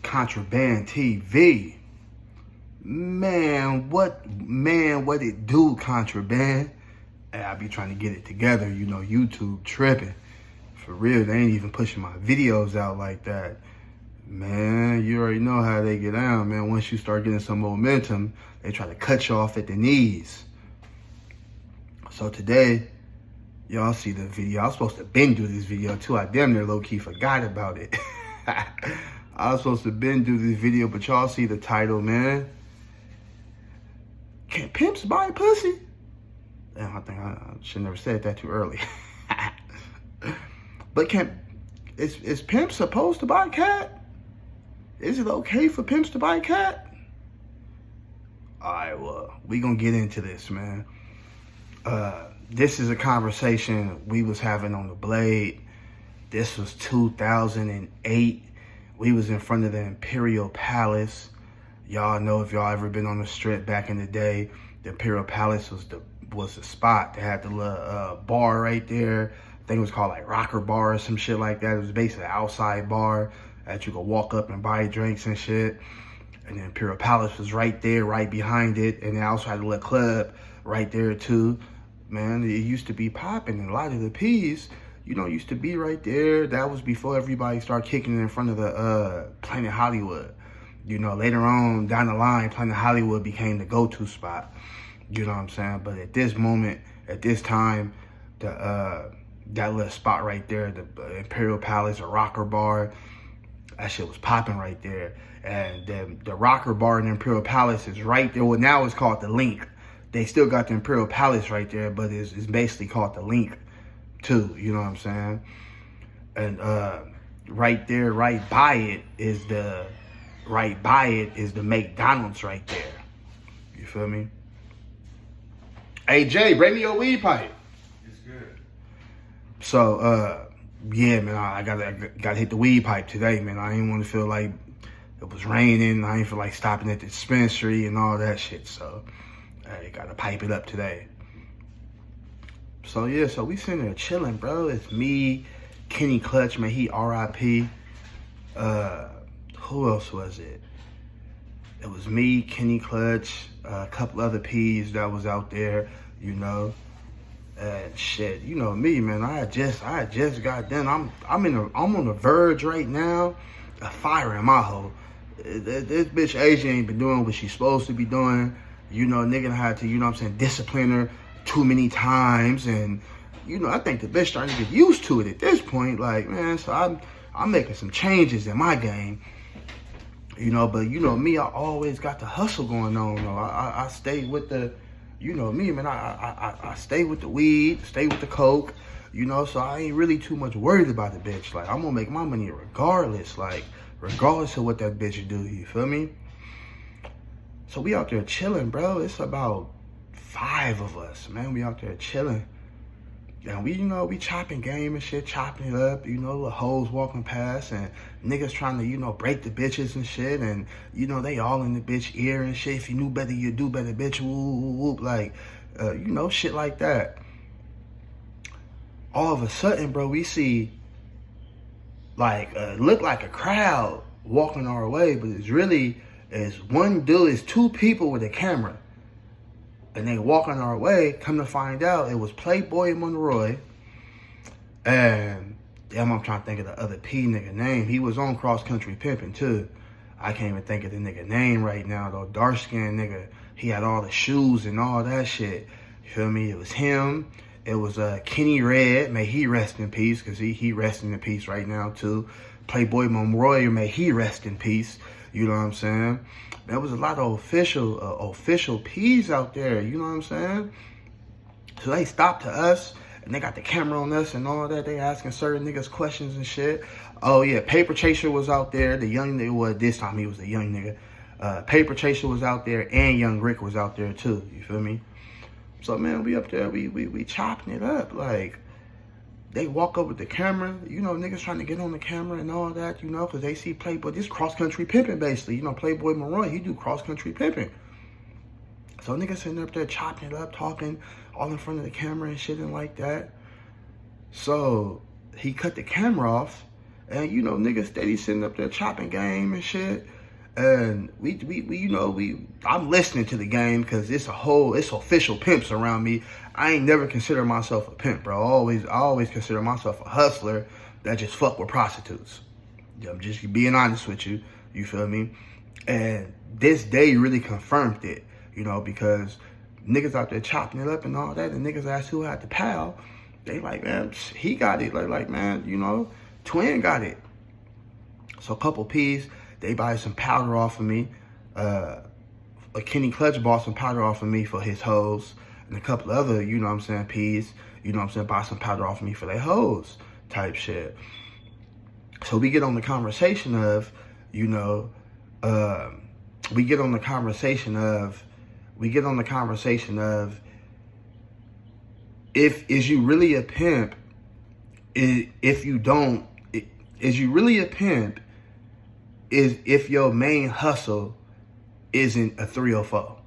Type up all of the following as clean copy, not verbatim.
Contraband TV. Man, what it do, Contraband? Hey, I be trying to get it together, you know, YouTube tripping. For real, they ain't even pushing my videos out like that. Man, you already know how they get down, man. Once you start getting some momentum, they try to cut you off at the knees. So today, y'all see the video. I was supposed to been do this video too. I damn near low-key forgot about it. I was supposed to been do this video, but y'all see the title, man. Can pimps buy pussy? Damn, I think I should never said that too early. But is pimps supposed to buy cat? Is it okay for pimps to buy cat? All right, well, we gonna get into this, man. This is a conversation we was having on the Blade. This was 2008. We was in front of the Imperial Palace. Y'all know, if y'all ever been on the Strip back in the day, the Imperial Palace was the spot. They had the little bar right there. I think it was called like Rocker Bar or some shit like that. It was basically an outside bar that you could walk up and buy drinks and shit. And the Imperial Palace was right there, right behind it. And they also had a little club right there too. Man, it used to be popping. And a lot of the P's, you know, used to be right there. That was before everybody started kicking it in front of the Planet Hollywood. You know, later on down the line, Planet Hollywood became the go-to spot. You know what I'm saying? But at this moment, at this time, that little spot right there, the Imperial Palace, a Rocker Bar, that shit was popping right there. And then the Rocker Bar in the Imperial Palace is right there. Well, now it's called the Link. They still got the Imperial Palace right there, but it's basically called the Link too. You know what I'm saying? And right there, right by it is the McDonald's right there. You feel me? Hey Jay, bring me your weed pipe. It's good. So yeah, man, I gotta hit the weed pipe today, man. I didn't want to feel like it was raining. I didn't feel like stopping at the dispensary and all that shit. So I gotta pipe it up today. So yeah, so we sitting there chilling, bro. It's me, Kenny Clutch, man. He R.I.P. Who else was it? It was me, Kenny Clutch, a couple other P's that was out there, you know. And shit, you know me, man. I just got done. I'm on the verge right now of firing my hoe. This bitch Asia ain't been doing what she's supposed to be doing. You know, nigga had to, you know what I'm saying, discipline her too many times. And, you know, I think the bitch starting to get used to it at this point. Like, man, so I'm making some changes in my game. You know, but you know me, I always got the hustle going on. Though. I stay with the, you know me, man. I stay with the weed, stay with the coke. You know, so I ain't really too much worried about the bitch. Like, I'm gonna make my money regardless. Like, regardless of what that bitch do. You feel me? So we out there chilling, bro. It's about 5 of us, man. We out there chilling. And we, you know, we chopping game and shit, chopping it up, you know, the hoes walking past and niggas trying to, you know, break the bitches and shit. And, you know, they all in the bitch ear and shit. If you knew better, you do better, bitch. Whoop, whoop, whoop. Like, you know, shit like that. All of a sudden, bro, we see, like, look like a crowd walking our way, but it's really, it's one dude, it's 2 people with a camera. And they walking our way, come to find out it was Playboy Monroy. And damn, I'm trying to think of the other P nigga name. He was on Cross Country Pimping too. I can't even think of the nigga name right now though. Dark skinned nigga. He had all the shoes and all that shit. You feel me? It was him. It was Kenny Red. May he rest in peace, because he resting in peace right now too. Playboy Monroy, may he rest in peace. You know what I'm saying? There was a lot of official P's out there, you know what I'm saying? So they stopped to us, and they got the camera on us and all that. They asking certain niggas questions and shit. Oh yeah, Paper Chaser was out there. The young nigga, well, this time he was the young nigga. Paper Chaser was out there, and Young Rick was out there too, you feel me? So man, we up there, we chopping it up, like, they walk up with the camera, you know, niggas trying to get on the camera and all that, you know, because they see Playboy, this cross-country pimping, basically. You know, Playboy Monroy, he do cross-country pimping. So niggas sitting up there chopping it up, talking all in front of the camera and shit and like that. So he cut the camera off, And, you know, niggas steady sitting up there chopping game and shit. And I'm listening to the game because it's official pimps around me. I ain't never considered myself a pimp, bro. I always consider myself a hustler that just fuck with prostitutes. I'm just being honest with you. You feel me? And this day really confirmed it, you know, because niggas out there chopping it up and all that, and niggas asked who had the pal. They like, man, he got it. Like, man, you know, Twin got it. So a couple P's, they buy some powder off of me. A Kenny Clutch bought some powder off of me for his hoes. And a couple other, you know what I'm saying, P's, you know what I'm saying, buy some powder off of me for their hoes type shit. So we get on the conversation of, you know, we get on the conversation of, is you really a pimp? If you don't, is you really a pimp? Is if your main hustle isn't a 304.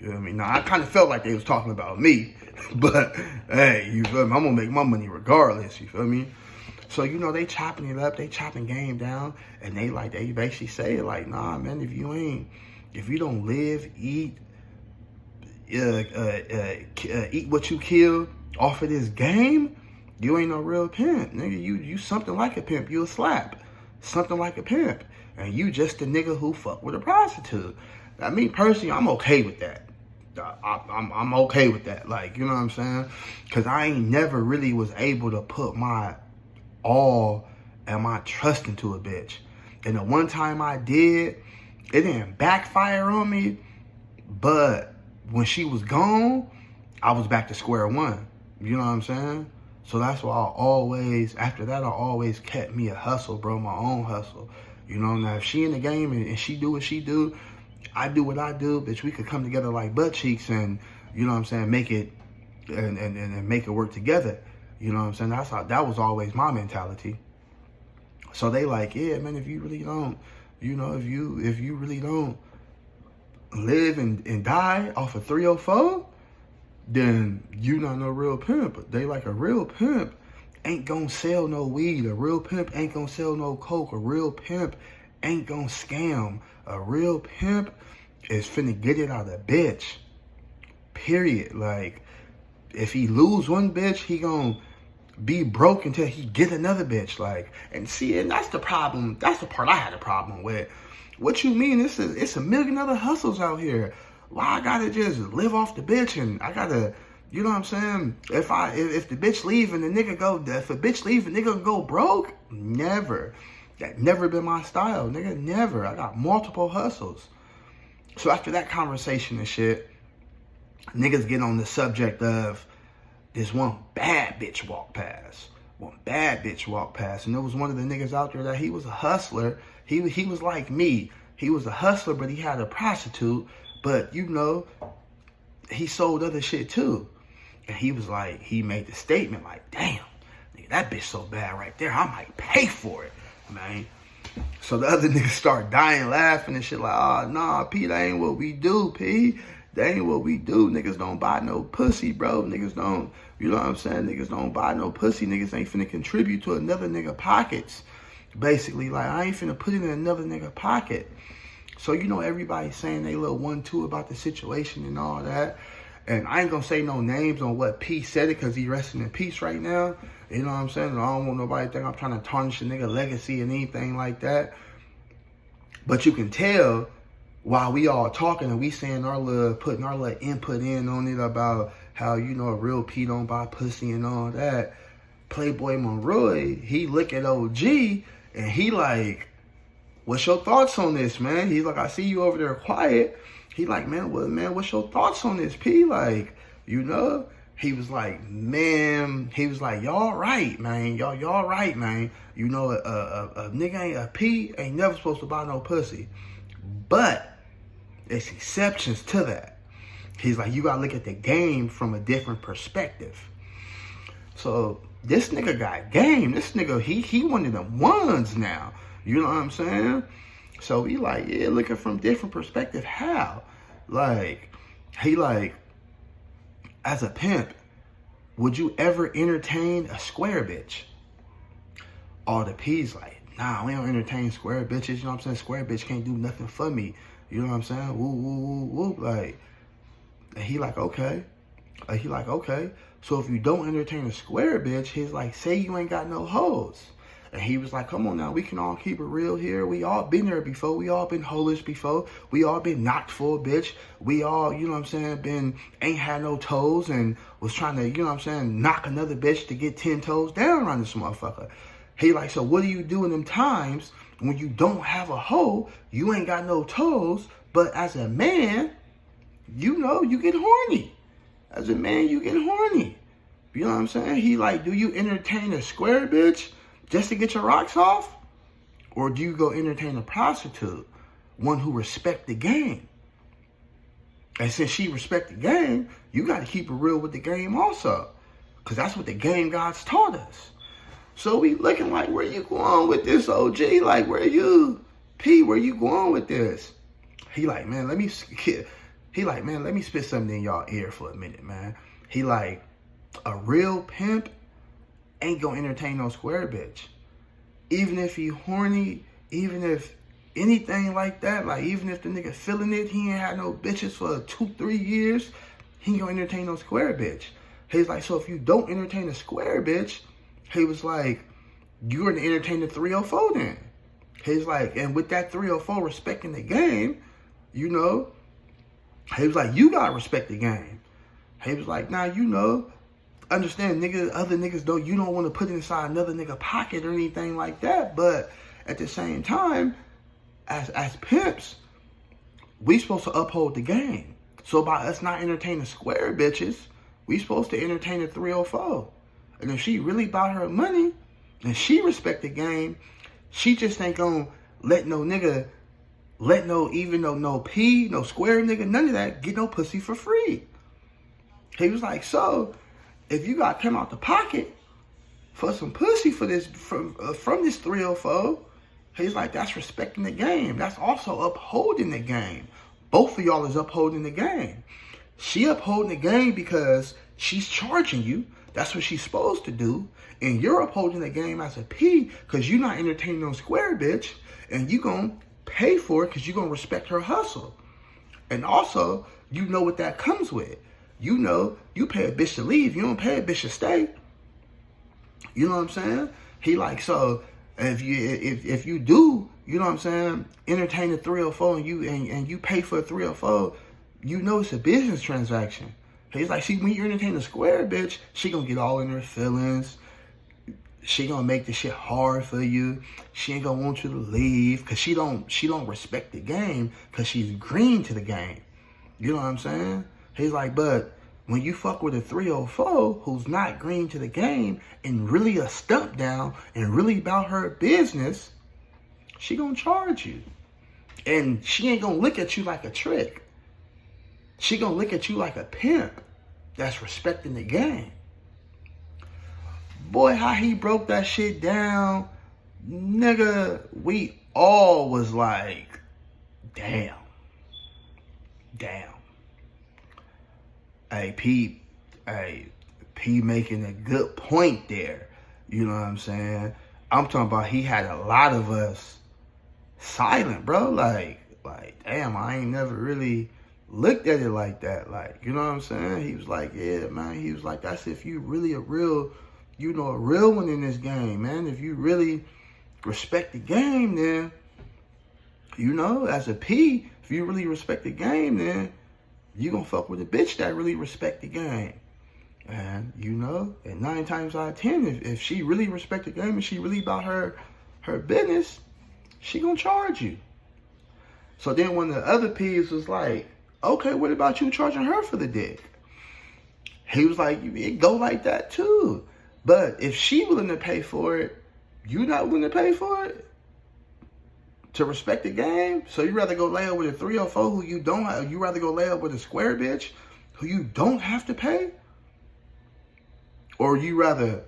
You know what I mean? Now, I kind of felt like they was talking about me, but hey, you feel me? I'm gonna make my money regardless, you feel me? So, you know, they chopping it up, they chopping game down, and they basically say, like, nah, man, if you don't live, eat what you kill off of this game, you ain't no real pimp, nigga. You something like a pimp, you a slap. Something like a pimp. And you just a nigga who fuck with a prostitute. I mean, personally, I'm okay with that. I'm okay with that. Like, you know what I'm saying? Because I ain't never really was able to put my all and my trust into a bitch. And the one time I did, it didn't backfire on me. But when she was gone, I was back to square one. You know what I'm saying? So that's why after that, I always kept me a hustle, bro, my own hustle. You know, now if she in the game and she do what she do, I do what I do, bitch, we could come together like butt cheeks and, you know what I'm saying, make it, and make it work together. You know what I'm saying? That was always my mentality. So they like, yeah, man, if you really don't, you know, if you really don't live and die off of 304, then you not no real pimp. They like, a real pimp ain't gonna sell no weed. A real pimp ain't gonna sell no coke. A real pimp ain't gonna scam. A real pimp is finna get it out of bitch. Period. Like, if he lose one bitch, he gonna be broke until he get another bitch. Like, and that's the problem. That's the part I had a problem with. What you mean? It's a million other hustles out here. Why I gotta just live off the bitch and I gotta, you know what I'm saying? If the bitch leave and the nigga go broke? Never. That never been my style, nigga. Never. I got multiple hustles. So after that conversation and shit, niggas get on the subject of this one bad bitch walk past. And there was one of the niggas out there that he was a hustler. He was like me. He was a hustler, but he had a prostitute. But, you know, he sold other shit too. And he was like, he made the statement like, damn, nigga, that bitch so bad right there, I might pay for it, man. So the other niggas start dying laughing and shit like, oh, nah, P, that ain't what we do, P. That ain't what we do. Niggas don't buy no pussy, bro. Niggas don't, you know what I'm saying? Niggas don't buy no pussy. Niggas ain't finna contribute to another nigga pockets. Basically, like, I ain't finna put it in another nigga pocket. So, you know, everybody's saying they little 1-2 about the situation and all that. And I ain't gonna say no names on what P said it because he resting in peace right now. You know what I'm saying? And I don't want nobody to think I'm trying to tarnish a nigga legacy and anything like that. But you can tell while we all talking and we saying putting our little input in on it about how, you know, a real P don't buy pussy and all that. Playboy Monroy, he look at OG and he like, what's your thoughts on this, man? He's like, I see you over there quiet. He like, man, what's your thoughts on this, P? Like, you know? He was like, y'all right, man. Y'all right, man. You know, a nigga a P ain't never supposed to buy no pussy. But there's exceptions to that. He's like, you gotta look at the game from a different perspective. So this nigga got game. This nigga, he one of them ones now. You know what I'm saying? So we like, yeah, looking from different perspective. How? Like, he like, as a pimp, would you ever entertain a square bitch? all the P's like, nah, we don't entertain square bitches. You know what I'm saying? Square bitch can't do nothing for me. You know what I'm saying? Woo, woo, woo, woo. Like, and he like, okay. He like, okay. So if you don't entertain a square bitch, he's like, say you ain't got no hoes. And he was like, come on now, we can all keep it real here. We all been there before. We all been holish before. We all been knocked for a bitch. We all, you know what I'm saying, ain't had no toes and was trying to, you know what I'm saying, knock another bitch to get 10 toes down around this motherfucker. He like, so what do you do in them times when you don't have a hoe, you ain't got no toes, but as a man, you know, you get horny. As a man, you get horny. You know what I'm saying? He like, do you entertain a square bitch just to get your rocks off? Or do you go entertain a prostitute, one who respect the game? And since she respect the game, you got to keep it real with the game also. Because that's what the game gods taught us. So we looking like, where you going with this, OG? Like, where you going with this? He like, man, let me spit something in y'all ear for a minute, man. He like, a real pimp ain't gonna entertain no square bitch. Even if he horny, even if anything like that, like even if the nigga feeling it, he ain't had no bitches for 2-3 years, he ain't gonna entertain no square bitch. He's like, so if you don't entertain a square bitch, he was like, you're gonna entertain the 304 then. He's like, and with that 304 respecting the game, you know, he was like, you gotta respect the game. He was like, now, you know, understand, nigga, other niggas don't, you don't want to put it inside another nigga pocket or anything like that. But at the same time, as pimps, we supposed to uphold the game. So by us not entertaining square bitches, we supposed to entertain the 304. And if she really about her money and she respect the game, she just ain't gonna let no nigga, even though no P, no square nigga, none of that, get no pussy for free. He was like, so if you got to come out the pocket for some pussy for this from this 304, he's like, that's respecting the game. That's also upholding the game. Both of y'all is upholding the game. She upholding the game because she's charging you. That's what she's supposed to do. And you're upholding the game as a P because you're not entertaining no square bitch. And you going to pay for it because you're going to respect her hustle. And also, you know what that comes with. You know, you pay a bitch to leave. You don't pay a bitch to stay. You know what I'm saying? He like, so if you do, you know what I'm saying, entertain the 304 and you pay for a 304, you know it's a business transaction. He's like, see, when you entertain a square bitch, she gonna get all in her feelings. She gonna make the shit hard for you. She ain't gonna want you to leave because she don't respect the game because she's green to the game. You know what I'm saying? He's like, but when you fuck with a 304 who's not green to the game and really a stump down and really about her business, she gonna charge you. And she ain't gonna look at you like a trick. She gonna look at you like a pimp that's respecting the game. Boy, how he broke that shit down, nigga, we all was like, damn. Hey, P making a good point there. You know what I'm saying? I'm talking about he had a lot of us silent, bro. Like, damn, I ain't never really looked at it like that. Like, you know what I'm saying? He was like, yeah, man. He was like, that's if you really a real one in this game, man. If you really respect the game, then, you know, as a P, if you really respect the game, then you gonna fuck with a bitch that really respect the game. And, you know, and 9 times out of 10, if she really respect the game and she really about her business, she gonna charge you. So then one of the other P's was like, okay, what about you charging her for the dick? He was like, it go like that too. But if she willing to pay for it, you not willing to pay for it? To respect the game? So you rather go lay up with a 304 who you don't have, you rather go lay up with a square bitch who you don't have to pay? Or you rather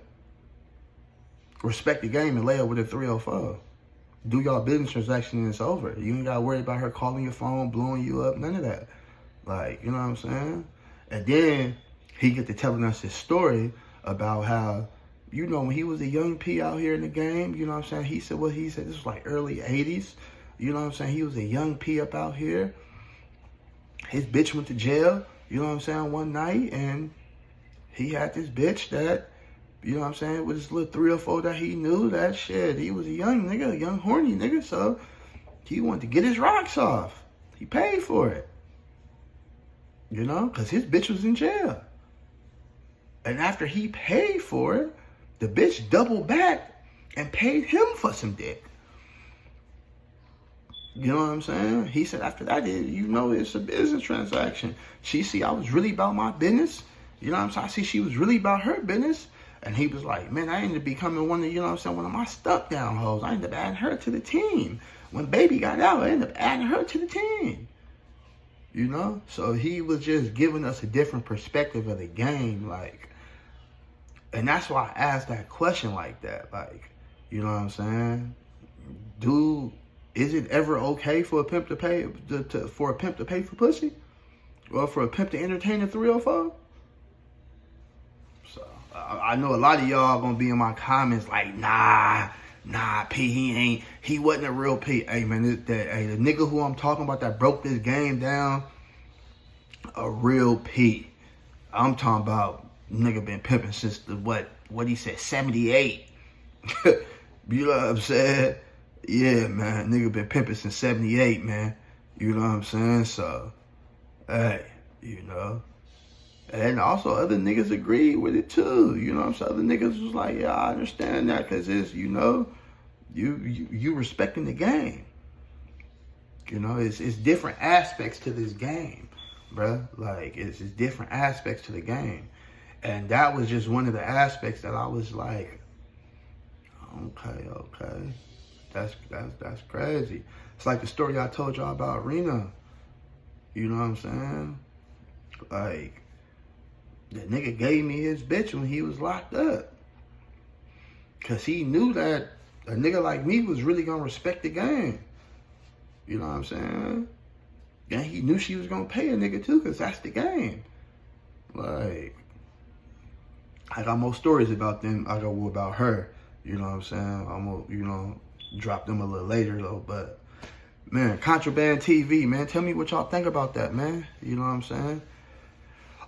respect the game and lay up with a 304? Do y'all business transaction and it's over. You ain't gotta worry about her calling your phone, blowing you up, none of that. Like, you know what I'm saying? And then he get to telling us his story about how You know, when he was a young P out here in the game, you know what I'm saying? He said what he said. This was like early 80s. You know what I'm saying? He was a young P up out here. His bitch went to jail, you know what I'm saying, one night. And he had this bitch that, you know what I'm saying, with this little 3 or 4 that he knew that shit. He was a young nigga, a young horny nigga. So he wanted to get his rocks off. He paid for it. You know, because his bitch was in jail. And after he paid for it, the bitch doubled back and paid him for some dick. You know what I'm saying? He said after that, you know, it's a business transaction. She see I was really about my business. You know what I'm saying? I see she was really about her business. And he was like, man, I ended up becoming one of, you know what I'm saying, one of my stuck down hoes. I ended up adding her to the team. When baby got out, I ended up adding her to the team. You know? So he was just giving us a different perspective of the game, like, and that's why I asked that question like that. Like, you know what I'm saying? Is it ever okay for a pimp to pay for a pimp to pay for pussy? Or for a pimp to entertain a 304? So I know a lot of y'all gonna be in my comments like, nah, P, he wasn't a real P. Hey man, the nigga who I'm talking about that broke this game down, a real P. I'm talking about nigga been pimping since the what he said, 78. You know what I'm saying? Yeah, man, nigga been pimping since 78, man. You know what I'm saying? So, hey, you know. And also other niggas agreed with it too. You know what I'm saying? Other niggas was like, yeah, I understand that because it's, you know, you respecting the game. You know, it's different aspects to this game, bruh. Like, it's different aspects to the game. And that was just one of the aspects that I was like, okay. That's crazy. It's like the story I told y'all about Rena. You know what I'm saying? Like, the nigga gave me his bitch when he was locked up. Because he knew that a nigga like me was really going to respect the game. You know what I'm saying? And he knew she was going to pay a nigga too, because that's the game. Like, I got more stories about them. I got about her. You know what I'm saying? I'm going to, you know, drop them a little later though. But, man, Contraband TV, man. Tell me what y'all think about that, man. You know what I'm saying?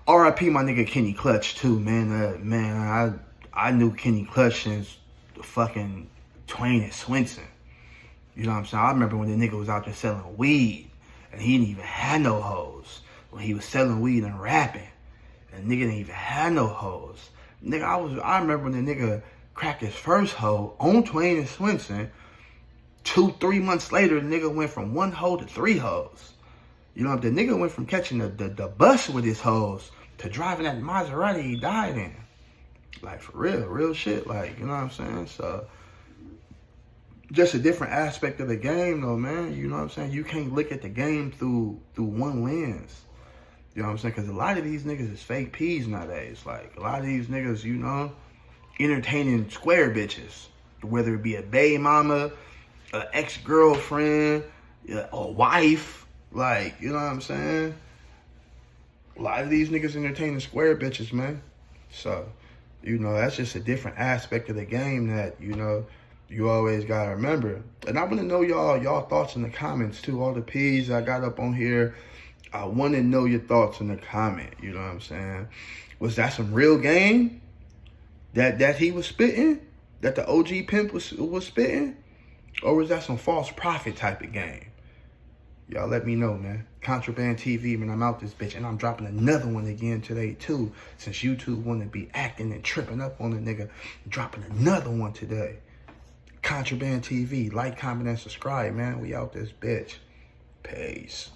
R.I.P. my nigga Kenny Clutch too, man. I knew Kenny Clutch since the fucking Twain and Swenson. You know what I'm saying? I remember when the nigga was out there selling weed and he didn't even have no hoes. When he was selling weed and rapping, and the nigga didn't even have no hoes. Nigga, I remember when the nigga cracked his first hoe on Twain and Swenson. 2-3 months later, the nigga went from 1 hoe to 3 hoes. You know, the nigga went from catching the bus with his hoes to driving that Maserati he died in. Like, for real shit. Like, you know what I'm saying? So, just a different aspect of the game, though, man. You know what I'm saying? You can't look at the game through one lens. You know what I'm saying? Because a lot of these niggas is fake P's nowadays. Like, a lot of these niggas, you know, entertaining square bitches. Whether it be a bae mama, an ex-girlfriend, a wife. Like, you know what I'm saying? A lot of these niggas entertaining square bitches, man. So, you know, that's just a different aspect of the game that, you know, you always gotta remember. And I want to know y'all thoughts in the comments too. All the P's I got up on here, I want to know your thoughts in the comment. You know what I'm saying? Was that some real game that he was spitting? That the OG pimp was spitting? Or was that some false prophet type of game? Y'all let me know, man. Contraband TV, man, I'm out this bitch. And I'm dropping another one again today, too. Since YouTube want to be acting and tripping up on the nigga, I'm dropping another one today. Contraband TV. Like, comment, and subscribe, man. We out this bitch. Peace.